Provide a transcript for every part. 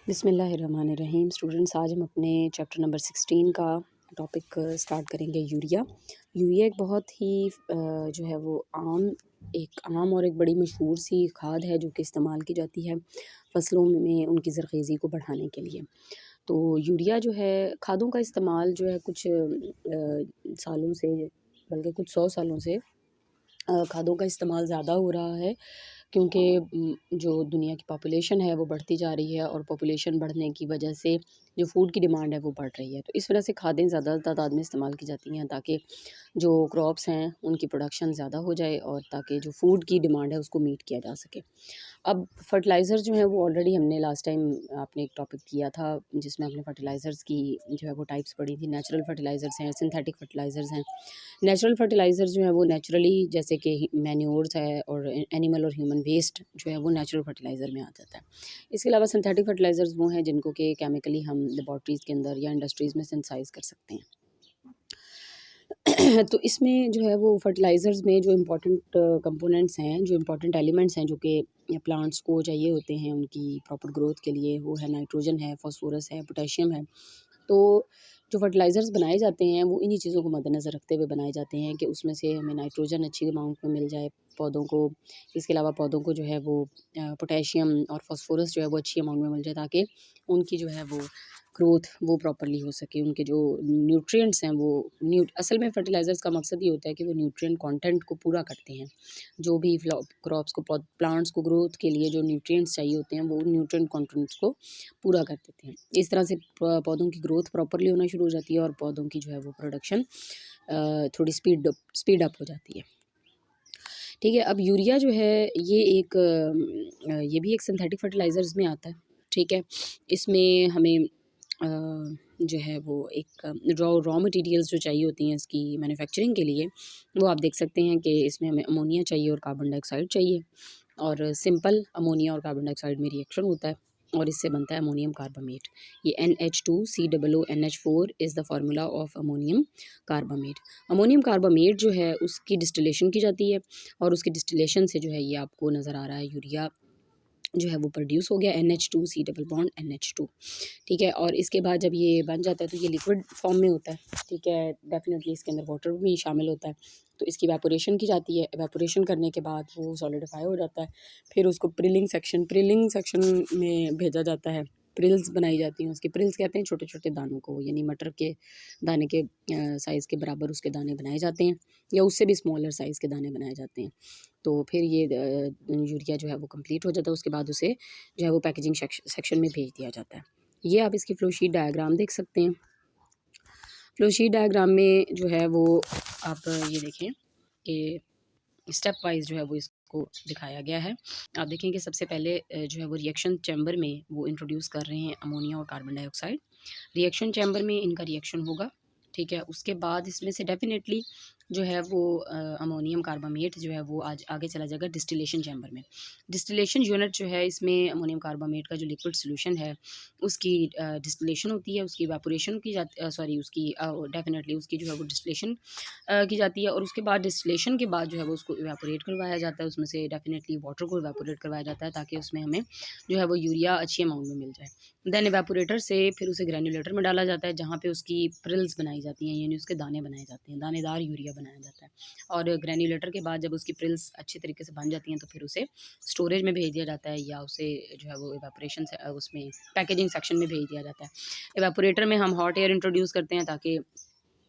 बिस्मिल्लाहिर्रहमानिर्रहीम। स्टूडेंट्स, आज हम अपने चैप्टर नंबर 16 का टॉपिक स्टार्ट करेंगे यूरिया। यूरिया एक बहुत ही जो है वो आम और एक बड़ी मशहूर सी खाद है जो कि इस्तेमाल की जाती है फसलों में उनकी ज़रख़ेज़ी को बढ़ाने के लिए। तो यूरिया जो है खादों का इस्तेमाल जो है कुछ सालों से, बल्कि कुछ 100 सालों से खादों का इस्तेमाल ज़्यादा हो रहा है, क्योंकि जो दुनिया की पॉपुलेशन है वो बढ़ती जा रही है और पॉपुलेशन बढ़ने की वजह से जो फ़ूड की डिमांड है वो बढ़ रही है। तो इस वजह से खादें ज़्यादा तादाद में इस्तेमाल की जाती हैं ताकि जो क्रॉप्स हैं उनकी प्रोडक्शन ज़्यादा हो जाए और ताकि जो फ़ूड की डिमांड है उसको मीट किया जा सके। अब फर्टिलाइज़र जो है वो ऑलरेडी हमने लास्ट टाइम आपने एक टॉपिक किया था जिसमें आपने फर्टिलाइज़र्स की जो है वो टाइप्स पढ़ी थी। नेचुरल फर्टिलाइज़र्स हैं, सिंथेटिक फर्टिलाइज़र्स हैं। नेचुरल फर्टिलाइज़र जो है वो नेचुरली, जैसे कि मैन्योर्स है और एनिमल और ह्यूमन वेस्ट जो है वो नेचुरल फर्टिलाइज़र में आ जाता है। इसके अलावा सिंथेटिक फर्टिलाइज़र्स वो हैं जिनको कि केमिकली हम लेबॉरेटरीज़ के अंदर या इंडस्ट्रीज़ में सिंथेसाइज़ कर सकते हैं। तो इसमें जो है वो फर्टिलाइज़र्स में जो इम्पोर्टेंट कंपोनेंट्स हैं, जो इम्पोर्टेंट एलिमेंट्स हैं जो कि प्लांट्स को चाहिए होते हैं उनकी प्रॉपर ग्रोथ के लिए, वो है नाइट्रोजन है, फ़ॉस्फ़ोरस है, पोटेशियम है। तो जो फर्टिलाइज़र्स बनाए जाते हैं वो इन्हीं चीज़ों को मद्देनज़र रखते हुए बनाए जाते हैं कि उसमें से हमें नाइट्रोजन अच्छी अमाउंट में मिल जाए पौधों को। इसके अलावा पौधों को जो है वो पोटेशियम और फ़ॉस्फ़ोरस जो है वो अच्छी अमाउंट में मिल जाए ताकि उनकी जो है वो ग्रोथ वो प्रॉपर्ली हो सके। उनके जो न्यूट्रिएंट्स हैं वो असल में फर्टिलाइज़र्स का मकसद ये होता है कि वो न्यूट्रिएंट कंटेंट को पूरा करते हैं। जो भी क्रॉप्स को प्लांट्स को ग्रोथ के लिए जो न्यूट्रिएंट्स चाहिए होते हैं वो न्यूट्रिएंट कंटेंट्स को पूरा कर देते हैं। इस तरह से पौधों की ग्रोथ प्रॉपर्ली होना शुरू हो जाती है और पौधों की जो है वो प्रोडक्शन थोड़ी स्पीड अप हो जाती है। ठीक है, अब यूरिया जो है ये भी एक सिंथेटिक फर्टिलाइज़र्स में आता है। ठीक है, इसमें हमें जो है वो एक रॉ मटेरियल्स जो चाहिए होती हैं इसकी मैन्युफैक्चरिंग के लिए, वो आप देख सकते हैं कि इसमें हमें अमोनिया चाहिए और कार्बन डाइऑक्साइड चाहिए। और सिंपल अमोनिया और कार्बन डाइऑक्साइड में रिएक्शन होता है और इससे बनता है अमोनियम कार्बामेट। ये NH2COONH4 is the formula of ammonium carbamate. Ammonium carbamate जो है उसकी डिस्टिलेशन की जाती है और उसकी डिस्टिलेशन से जो है ये आपको नज़र आ रहा है यूरिया जो है वो प्रोड्यूस हो गया, NH2C डबल बॉन्ड NH2। ठीक है, और इसके बाद जब ये बन जाता है तो ये लिक्विड फॉर्म में होता है। ठीक है, डेफिनेटली इसके अंदर वाटर भी शामिल होता है। तो इसकी इवेपोरेशन की जाती है। इवेपोरेशन करने के बाद वो सॉलिडिफाई हो जाता है। फिर उसको प्रिलिंग सेक्शन में भेजा जाता है। प्रिल्स बनाई जाती हैं उसकी। प्रिल्स कहते हैं छोटे छोटे दानों को, यानी मटर के दाने के साइज़ के बराबर उसके दाने बनाए जाते हैं या उससे भी स्मॉलर साइज़ के दाने बनाए जाते हैं। तो फिर ये यूरिया जो है वो कंप्लीट हो जाता है। उसके बाद उसे जो है वो पैकेजिंग सेक्शन में भेज दिया जाता है। ये आप इसकी फ्लो शीट डायग्राम देख सकते हैं। फ्लो शीट डायग्राम में जो है वो आप ये देखें कि स्टेप वाइज जो है वो इसको दिखाया गया है। आप देखें कि सबसे पहले जो है वो रिएक्शन चैम्बर में वो इंट्रोड्यूस कर रहे हैं अमोनिया और कार्बन डाइऑक्साइड। रिएक्शन चैम्बर में इनका रिएक्शन होगा। ठीक है, उसके बाद इसमें से डेफिनेटली जो है वो अमोनियम कार्बामेट जो है वो आज आगे चला जाएगा डिस्टिलेशन चैम्बर में। डिस्टिलेशन यूनिट जो है इसमें अमोनियम कार्बामेट का जो लिक्विड सोल्यूशन है उसकी डिस्टिलेशन होती है, उसकी इवेपोरेशन की जाती, सॉरी उसकी डेफिनेटली उसकी जो है वो डिस्टिलेशन की जाती है। और उसके बाद डिस्टिलेशन के बाद जो है वो उसको इवेपोरेट करवाया जाता है। उसमें से डेफिनेटली वाटर को इवेपोरेट करवाया जाता है ताकि उसमें हमें जो है वो यूरिया अच्छी अमाउंट में मिल जाए। देन इवेपोरेटर से फिर उसे ग्रैन्युलेटर में डाला जाता है जहाँ पे उसकी प्रिल्स बनाई जाती हैं, यानी उसके दाने बनाए जाते हैं, दानेदार यूरिया बनाया जाता है। और ग्रैन्युलेटर के बाद जब उसकी प्रिल्स अच्छी तरीके से बन जाती हैं तो फिर उसे स्टोरेज में भेज दिया जाता है या उसे जो है वो इवेपोरेशन से उसमें पैकेजिंग सेक्शन में भेज दिया जाता है। इवेपोरेटर में हम हॉट एयर इंट्रोड्यूस करते हैं ताकि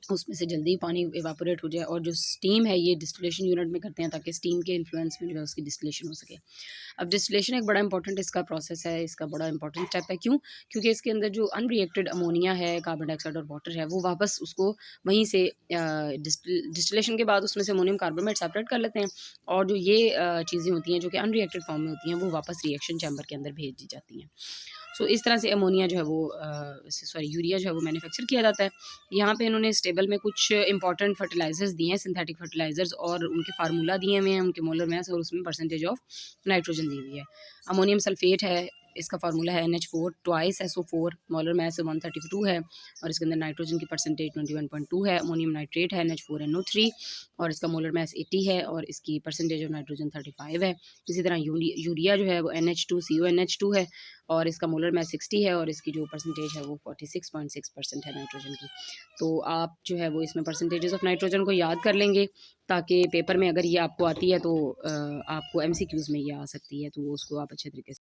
उसमें से जल्दी पानी इवेपोरेट हो जाए, और जो स्टीम है ये डिस्टिलेशन यूनिट में करते हैं ताकि स्टीम के इन्फ्लुएंस में जो है उसकी डिस्टिलेशन हो सके। अब डिस्टिलेशन एक बड़ा इंपॉर्टेंट इसका प्रोसेस है, इसका बड़ा इंपॉर्टेंट स्टेप है। क्यों? क्योंकि इसके अंदर जो अनरिएक्टेड अमोनिया है, कार्बन डाइऑक्साइड और वाटर है, वो वापस उसको वहीं से डिस्टिलेशन के बाद उसमें से अमोनियम कार्बोनेट सेपरेट कर लेते हैं और जो ये चीज़ें होती हैं जो कि अनरिएक्टेड फॉर्म में होती हैं वो वापस रिएक्शन चैम्बर के अंदर भेज दी जाती हैं। सो इस तरह से अमोनिया जो है वो यूरिया जो है वो मैन्युफैक्चर किया जाता है। यहाँ पे इन्होंने इस टेबल में कुछ इंपॉर्टेंट फर्टिलाइजर्स दिए हैं, सिंथेटिक फर्टिलाइजर्स, और उनके फार्मूला दिए हुए हैं, उनके मोलर मास और उसमें परसेंटेज ऑफ नाइट्रोजन दी हुई है। अमोनियम सल्फेट है, इसका फार्मूला है NH4 twice SO4, molar mass 132 है और इसके अंदर नाइट्रोजन की परसेंटेज 21.2 है, अमोनियम नाइट्रेट है NH4NO3 और इसका मोलर मास 80 है और इसकी परसेंटेज ऑफ नाइट्रोजन 35 है। इसी तरह यूरिया जो है वो NH2CONH2 है और इसका मोलर मास 60 है और इसकी जो परसेंटेज है वो 46.6% है नाइट्रोजन की। तो आप जो है वो इसमें परसेंटेजेस ऑफ नाइट्रोजन को याद कर लेंगे ताकि पेपर में अगर ये आपको आती है तो आपको MCQs में ये आ सकती है, तो वो उसको आप अच्छे तरीके से